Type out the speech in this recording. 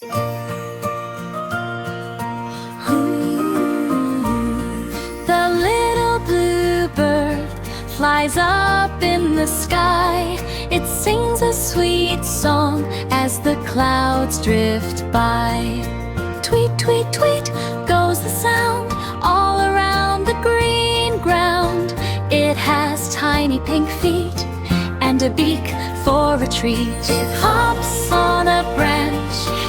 The little blue bird flies up in the sky. It sings a sweet song as the clouds drift by. Tweet, tweet, tweet goes the sound all around the green ground. It has tiny pink feet and a beak for a treat. It hops on a branch